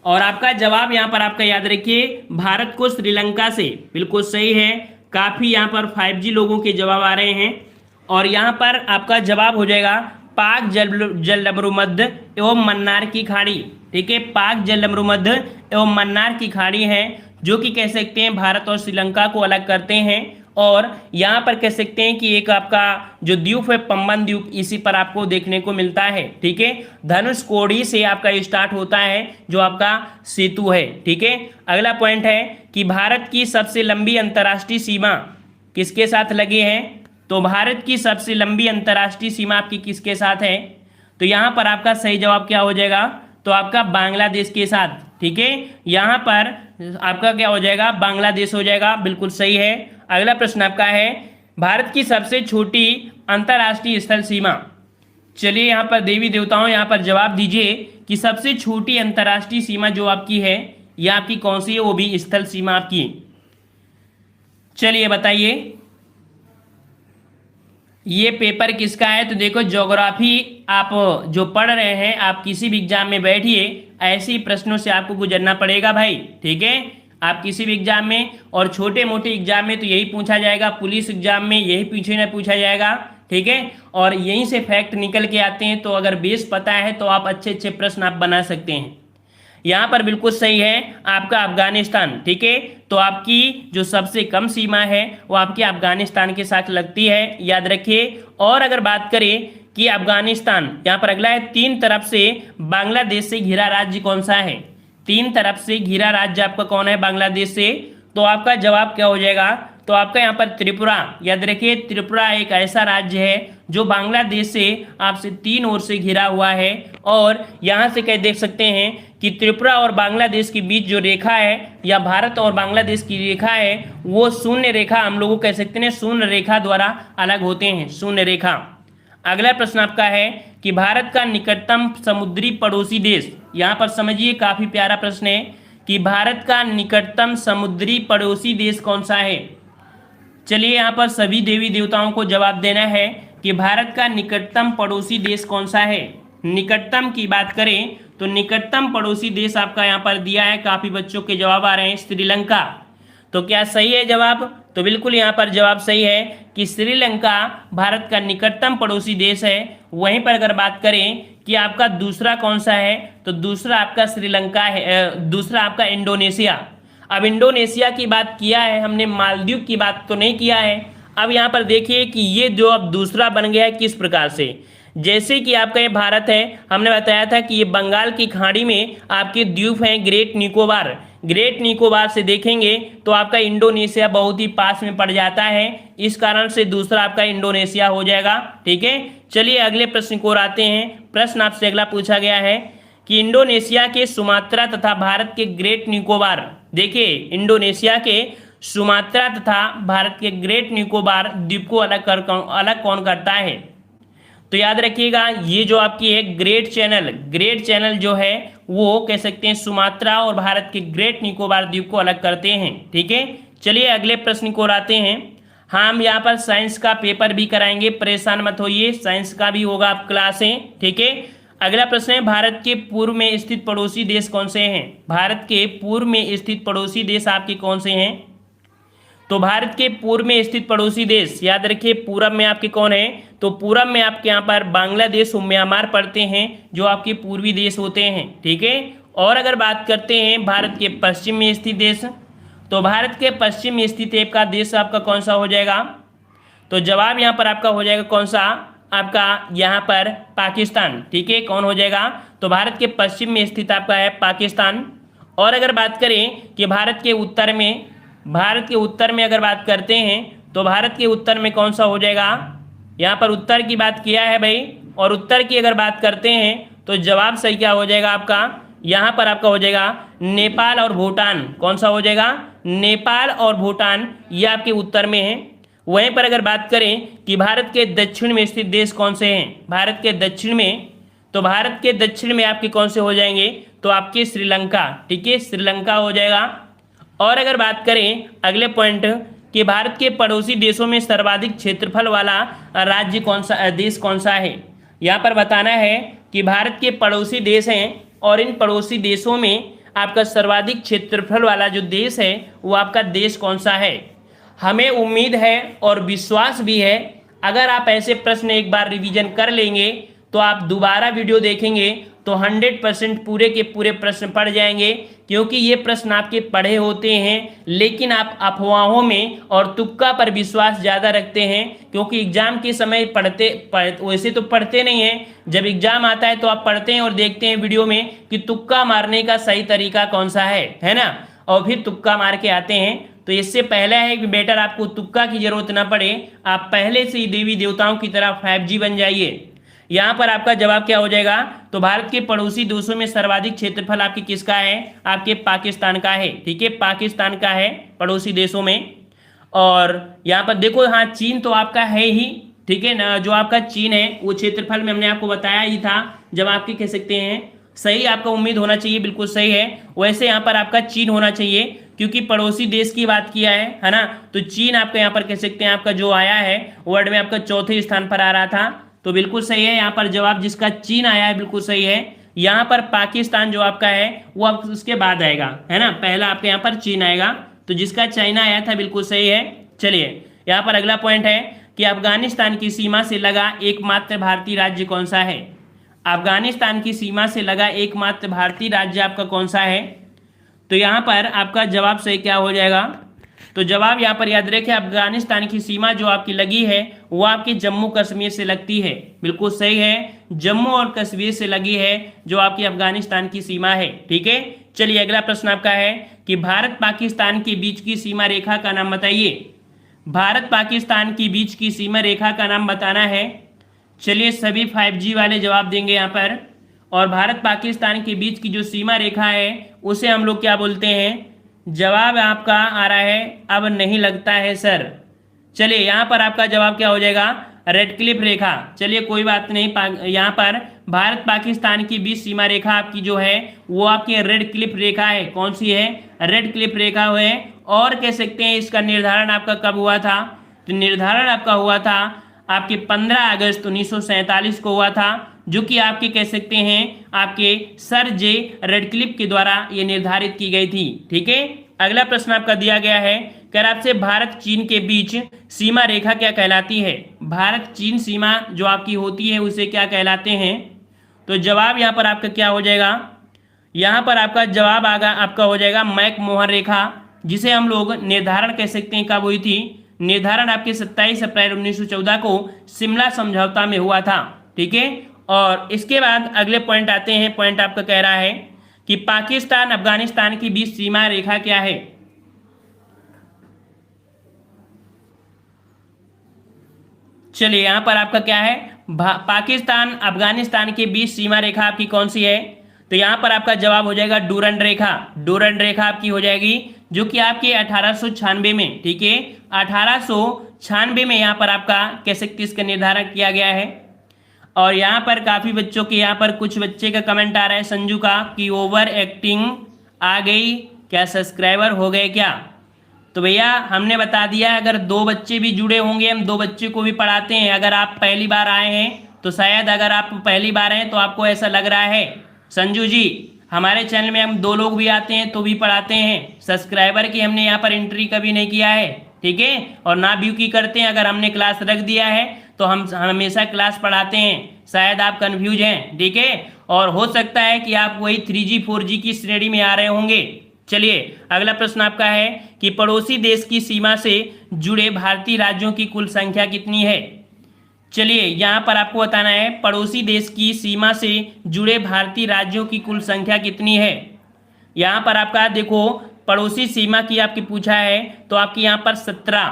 और आपका जवाब यहाँ पर आपका याद रखिए, भारत को श्रीलंका से, बिल्कुल सही है। काफी यहाँ पर 5G लोगों के जवाब आ रहे हैं, और यहाँ पर आपका जवाब हो जाएगा पाक जलमरुमध्य एवं मन्नार की खाड़ी। ठीक है, पाक जलमरुमध्य एवं मन्नार की खाड़ी है जो कि कह सकते हैं भारत और श्रीलंका को अलग करते हैं। और यहाँ पर कह सकते हैं कि एक आपका जो द्वीप है पंबन द्वीप, इसी पर आपको देखने को मिलता है। ठीक है, धनुषकोडी से आपका स्टार्ट होता है जो आपका सेतु है। ठीक है, अगला पॉइंट है कि भारत की सबसे लंबी अंतर्राष्ट्रीय सीमा किसके साथ लगी है, तो भारत की सबसे लंबी अंतर्राष्ट्रीय सीमा आपकी किसके साथ है, तो यहाँ पर आपका सही जवाब क्या हो जाएगा, तो आपका बांग्लादेश के साथ। ठीक है, यहाँ पर आपका क्या हो जाएगा, बांग्लादेश हो जाएगा, बिल्कुल सही है। अगला प्रश्न आपका है भारत की सबसे छोटी अंतर्राष्ट्रीय स्थल सीमा। चलिए यहाँ पर देवी देवताओं, यहाँ पर जवाब दीजिए कि सबसे छोटी अंतर्राष्ट्रीय सीमा जो आपकी है यह आपकी कौन सी है, वो भी स्थल सीमा आपकी। चलिए बताइए ये पेपर किसका है, तो देखो ज्योग्राफी आप जो पढ़ रहे हैं, आप किसी भी एग्जाम में बैठिए, ऐसे ही प्रश्नों से आपको गुजरना पड़ेगा भाई। ठीक है, आप किसी भी एग्जाम में, और छोटे मोटे एग्जाम में तो यही पूछा जाएगा, पुलिस एग्जाम में यही पीछे न पूछा जाएगा। ठीक है, और यहीं से फैक्ट निकल के आते हैं, तो अगर बेस पता है तो आप अच्छे अच्छे प्रश्न आप बना सकते हैं। यहाँ पर बिल्कुल सही है आपका अफगानिस्तान। ठीक है, तो आपकी जो सबसे कम सीमा है वो आपके अफगानिस्तान के साथ लगती है, याद रखिए। और अगर बात करें कि अफगानिस्तान, यहाँ पर अगला है तीन तरफ से बांग्लादेश से घिरा राज्य कौन सा है, तीन तरफ से घिरा राज्य आपका कौन है बांग्लादेश से, तो आपका जवाब क्या हो जाएगा, तो आपका यहाँ पर त्रिपुरा। याद रखिए त्रिपुरा एक ऐसा राज्य है जो बांग्लादेश से आपसे तीन ओर से घिरा हुआ है, और यहाँ से कह देख सकते हैं कि त्रिपुरा और बांग्लादेश के बीच जो रेखा है, या भारत और बांग्लादेश की रेखा है, वो शून्य रेखा, हम लोग कह सकते हैं शून्य रेखा द्वारा अलग होते हैं, शून्य रेखा। अगला प्रश्न आपका है कि भारत का निकटतम समुद्री पड़ोसी देश। यहाँ पर समझिए काफी प्यारा प्रश्न है कि भारत का निकटतम समुद्री पड़ोसी देश कौन सा है। चलिए यहाँ पर सभी देवी देवताओं को जवाब देना है कि भारत का निकटतम पड़ोसी देश कौन सा है। निकटतम की बात करें तो निकटतम पड़ोसी देश आपका यहाँ पर दिया है, काफी बच्चों के जवाब आ रहे हैं श्रीलंका। तो क्या सही है जवाब, तो बिल्कुल यहाँ पर जवाब सही है कि श्रीलंका भारत का निकटतम पड़ोसी देश है। वहीं पर अगर बात करें कि आपका दूसरा कौन सा है, तो दूसरा आपका श्रीलंका है, दूसरा आपका इंडोनेशिया। अब इंडोनेशिया की बात किया है हमने, मालदीव की बात तो नहीं किया है। अब यहाँ पर देखिए कि ये जो अब दूसरा बन गया है किस प्रकार से, जैसे कि आपका ये भारत है, हमने बताया था कि ये बंगाल की खाड़ी में आपके द्वीप हैं ग्रेट निकोबार। ग्रेट निकोबार से देखेंगे तो आपका इंडोनेशिया बहुत ही पास में पड़ जाता है, इस कारण से दूसरा आपका इंडोनेशिया हो जाएगा। ठीक है, चलिए अगले प्रश्न को आते हैं। प्रश्न आपसे अगला पूछा गया है कि इंडोनेशिया के सुमात्रा तथा भारत के ग्रेट निकोबार, देखिए इंडोनेशिया के सुमात्रा तथा भारत के ग्रेट निकोबार द्वीप को अलग कौन करता है, तो याद रखिएगा ये जो आपकी है ग्रेट चैनल जो है वो कह सकते हैं सुमात्रा और भारत के ग्रेट निकोबार द्वीप को अलग करते हैं। ठीक है, चलिए अगले प्रश्न को आते हैं। हम यहाँ पर साइंस का पेपर भी कराएंगे, परेशान मत होइए, साइंस का भी होगा आप क्लासें। ठीक है, अगला प्रश्न है भारत के पूर्व में स्थित पड़ोसी देश कौन से हैं। भारत के पूर्व में स्थित पड़ोसी देश आपके कौन से हैं, तो भारत के पूर्व में स्थित पड़ोसी देश याद रखिए पूरब में आपके कौन है, तो पूरब में आपके यहाँ पर बांग्लादेश और म्यांमार पड़ते हैं जो आपके पूर्वी देश होते हैं। ठीक है, और अगर बात करते हैं भारत के पश्चिम में स्थित देश, तो भारत के पश्चिम में स्थित एक का देश आपका कौन सा हो जाएगा, तो जवाब यहाँ पर आपका हो जाएगा कौन सा, आपका यहाँ पर पाकिस्तान। ठीक है, कौन हो जाएगा, तो भारत के पश्चिम में स्थित आपका है पाकिस्तान। और अगर बात करें कि भारत के उत्तर में अगर बात करते हैं तो भारत के उत्तर में कौन सा हो जाएगा, यहाँ पर उत्तर की बात किया है भाई, और उत्तर की अगर बात करते हैं तो जवाब सही क्या हो जाएगा आपका, यहाँ पर आपका हो जाएगा नेपाल और भूटान। कौन सा हो जाएगा, नेपाल और भूटान, ये आपके उत्तर में है। वहीं पर अगर बात करें कि भारत के दक्षिण में स्थित देश कौन से हैं, भारत के दक्षिण में, तो भारत के दक्षिण में आपके कौन से हो जाएंगे, तो आपके श्रीलंका, ठीक है, श्रीलंका हो जाएगा। और अगर बात करें अगले पॉइंट कि भारत के पड़ोसी देशों में सर्वाधिक क्षेत्रफल वाला राज्य कौन सा, देश कौन सा है, यहाँ पर बताना है कि भारत के पड़ोसी देश हैं और इन पड़ोसी देशों में आपका सर्वाधिक क्षेत्रफल वाला जो देश है वो आपका देश कौन सा है। हमें उम्मीद है और विश्वास भी है अगर आप ऐसे प्रश्न एक बार रिवीजन कर लेंगे तो आप दोबारा वीडियो देखेंगे तो 100% पूरे के पूरे प्रश्न पढ़ जाएंगे, क्योंकि ये प्रश्न आपके पढ़े होते हैं लेकिन आप अफवाहों में और तुक्का पर विश्वास ज़्यादा रखते हैं, क्योंकि एग्जाम के समय वैसे तो पढ़ते नहीं हैं, जब एग्जाम आता है तो आप पढ़ते हैं और देखते हैं वीडियो में कि तुक्का मारने का सही तरीका कौन सा है ना, और फिर तुक्का मार के आते हैं। तो इससे पहले है कि बेटर आपको तुक्का की जरूरत ना पड़े, आप पहले से ही देवी देवताओं की तरह 5G बन जाइए। यहाँ पर आपका जवाब क्या हो जाएगा, तो भारत के पड़ोसी देशों में सर्वाधिक क्षेत्रफल आपके किसका है, आपके पाकिस्तान का है, ठीक है, पाकिस्तान का है पड़ोसी देशों में। और यहाँ पर देखो, हाँ चीन तो आपका है ही, ठीक है ना, जो आपका चीन है वो क्षेत्रफल में हमने आपको बताया ही था, जब आपके कह सकते हैं सही आपका उम्मीद होना चाहिए, बिल्कुल सही है। वैसे यहाँ पर आपका चीन होना चाहिए क्योंकि पड़ोसी देश की बात किया है ना, तो चीन आपका यहाँ पर कह सकते हैं आपका जो आया है वर्ल्ड में आपका चौथे स्थान पर आ रहा था, तो बिल्कुल सही है। यहाँ पर जवाब जिसका चीन आया है बिल्कुल सही है। यहाँ पर पाकिस्तान जो आपका है वो अब उसके बाद आएगा, है ना, पहला आपके यहाँ पर चीन आएगा, तो जिसका चाइना आया था बिल्कुल सही है। चलिए यहाँ पर अगला पॉइंट है कि अफगानिस्तान की सीमा से लगा एकमात्र भारतीय राज्य कौन सा है। अफगानिस्तान की सीमा से लगा एकमात्र भारतीय राज्य आपका कौन सा है, तो यहाँ पर आपका जवाब सही क्या हो जाएगा, तो जवाब यहाँ पर याद रखें, अफगानिस्तान की सीमा जो आपकी लगी है वो आपके जम्मू कश्मीर से लगती है, बिल्कुल सही है, जम्मू और कश्मीर से लगी है जो आपकी अफगानिस्तान की सीमा है, ठीक है। चलिए अगला प्रश्न आपका है कि भारत पाकिस्तान के बीच की सीमा रेखा का नाम बताइए। भारत पाकिस्तान के बीच की सीमा रेखा का नाम बताना है। चलिए सभी 5G वाले जवाब देंगे यहाँ पर, और भारत पाकिस्तान के बीच की जो सीमा रेखा है उसे हम लोग क्या बोलते हैं, जवाब आपका आ रहा है अब नहीं लगता है सर। चलिए यहाँ पर आपका जवाब क्या हो जाएगा, रेड क्लिफ रेखा। चलिए कोई बात नहीं, यहाँ पर भारत पाकिस्तान की बीच सीमा रेखा आपकी जो है वो आपकी रेड क्लिफ रेखा है। कौन सी है, रेड क्लिफ रेखा है। और कह सकते हैं इसका निर्धारण आपका कब हुआ था, तो निर्धारण आपका हुआ था आपके 15 अगस्त 1947 को हुआ था, जो कि आपके कह सकते हैं आपके सर जे रेडक्लिफ के द्वारा ये निर्धारित की गई थी, ठीक है। अगला प्रश्न आपका दिया गया है, कह आपसे भारत चीन के बीच सीमा रेखा क्या कहलाती है। भारत चीन सीमा जो आपकी होती है उसे क्या कहलाते हैं, तो जवाब यहाँ पर आपका क्या हो जाएगा, यहाँ पर आपका जवाब आपका हो जाएगा मैक-मोहन रेखा, जिसे हम लोग निर्धारण कह सकते हैं कब हुई थी, निर्धारण आपके 27 अप्रैल 1914 को शिमला समझौता में हुआ था, ठीक है। और इसके बाद अगले पॉइंट आते हैं, पॉइंट आपका कह रहा है कि पाकिस्तान अफगानिस्तान के बीच सीमा रेखा क्या है। चलिए यहाँ पर आपका क्या है, पाकिस्तान अफगानिस्तान के बीच सीमा रेखा आपकी कौन सी है, तो यहाँ पर आपका जवाब हो जाएगा डूरंड रेखा। डूरंड रेखा आपकी हो जाएगी जो कि आपके 1896 में, ठीक है, 1896 में यहाँ पर आपका कह सकते इसका निर्धारण किया गया है। और यहाँ पर काफ़ी बच्चों के, यहाँ पर कुछ बच्चे का कमेंट आ रहा है संजू का कि ओवर एक्टिंग आ गई क्या, सब्सक्राइबर हो गए क्या, तो भैया हमने बता दिया, अगर 2 बच्चे भी जुड़े होंगे हम 2 बच्चे को भी पढ़ाते हैं। अगर आप पहली बार आए हैं तो शायद अगर आप पहली बार हैं तो आपको ऐसा लग रहा है संजू जी, हमारे चैनल में हम 2 लोग भी आते हैं तो भी पढ़ाते हैं, सब्सक्राइबर की हमने यहाँ पर एंट्री कभी नहीं किया है, ठीक है, और ना व्यू की करते हैं। अगर हमने क्लास रख दिया है तो हम हमेशा क्लास पढ़ाते हैं, शायद आप कंफ्यूज हैं, ठीक है, और हो सकता है कि आप वही 3G 4G की श्रेणी में आ रहे होंगे। चलिए अगला प्रश्न आपका है कि पड़ोसी देश की सीमा से जुड़े भारतीय राज्यों की कुल संख्या कितनी है। चलिए यहाँ पर आपको बताना है पड़ोसी देश की सीमा से जुड़े भारतीय राज्यों की कुल संख्या कितनी है। यहाँ पर आपका देखो पड़ोसी सीमा की आपकी पूछा है, तो आपकी यहाँ पर 17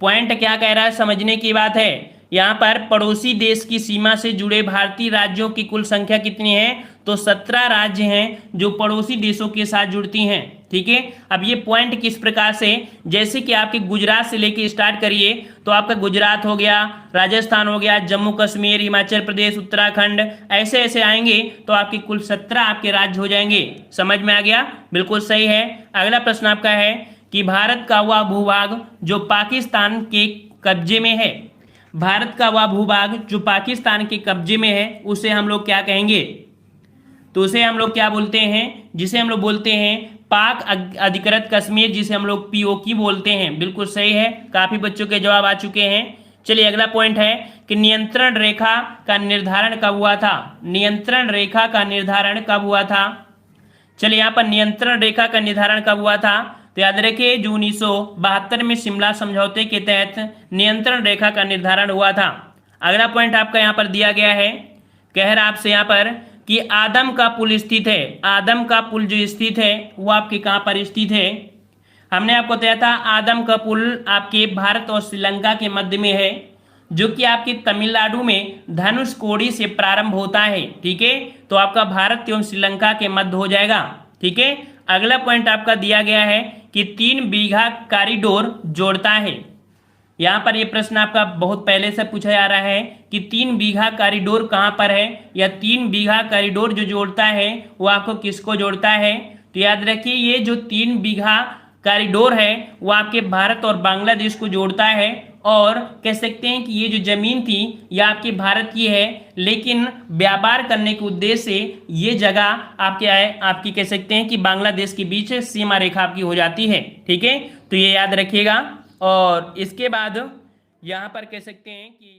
पॉइंट क्या कह रहा है समझने की बात है। यहाँ पर पड़ोसी देश की सीमा से जुड़े भारतीय राज्यों की कुल संख्या कितनी है, तो 17 राज्य हैं जो पड़ोसी देशों के साथ जुड़ती हैं। ठीक है, अब ये पॉइंट किस प्रकार से, जैसे कि आपके गुजरात से लेके स्टार्ट करिए तो आपका गुजरात हो गया, राजस्थान हो गया, जम्मू कश्मीर, हिमाचल प्रदेश, उत्तराखंड, ऐसे ऐसे आएंगे तो आपके कुल 17 आपके राज्य हो जाएंगे। समझ में आ गया, बिल्कुल सही है। अगला प्रश्न आपका है कि भारत का वह भूभाग जो पाकिस्तान के कब्जे में है, भारत का वह भूभाग जो पाकिस्तान के कब्जे में है उसे हम लोग क्या कहेंगे, तो उसे हम लोग क्या बोलते हैं, जिसे हम लोग बोलते हैं पाक अधिकृत कश्मीर, जिसे हम लोग पीओके बोलते हैं। बिल्कुल सही है, काफी बच्चों के जवाब आ चुके हैं। चलिए अगला पॉइंट है कि नियंत्रण रेखा का निर्धारण कब हुआ था, नियंत्रण रेखा का निर्धारण कब हुआ था। चलिए यहाँ पर नियंत्रण रेखा का निर्धारण कब हुआ था, तो याद रखिए जो 1972 में शिमला समझौते के तहत नियंत्रण रेखा का निर्धारण हुआ था। अगला पॉइंट आपका यहाँ पर दिया गया है, कह रहा आपसे यहाँ पर कि आदम का पुल स्थित है, आदम का पुल जो स्थित है वो आपके कहाँ पर स्थित है। हमने आपको बताया था आदम का पुल आपके भारत और श्रीलंका के मध्य में है, जो कि आपके तमिलनाडु में धनुषकोडी से प्रारंभ होता है। ठीक है, तो आपका भारत एवं श्रीलंका के मध्य हो जाएगा। ठीक है, अगला पॉइंट आपका दिया गया है कि 3 बीघा कॉरिडोर जोड़ता है। यहाँ पर ये प्रश्न आपका बहुत पहले से पूछा जा रहा है कि 3 बीघा कॉरिडोर कहाँ पर है, या 3 बीघा कॉरिडोर जो जोड़ता है वो आपको किसको जोड़ता है। तो याद रखिए ये जो 3 बीघा कॉरिडोर है वो आपके भारत और बांग्लादेश को जोड़ता है, और कह सकते हैं कि ये जो जमीन थी ये आपके भारत की है, लेकिन व्यापार करने के उद्देश्य से ये जगह आपके आपकी कह सकते हैं कि बांग्लादेश के बीच सीमा रेखा आपकी हो जाती है। ठीक है, तो ये याद रखिएगा। और इसके बाद यहाँ पर कह सकते हैं कि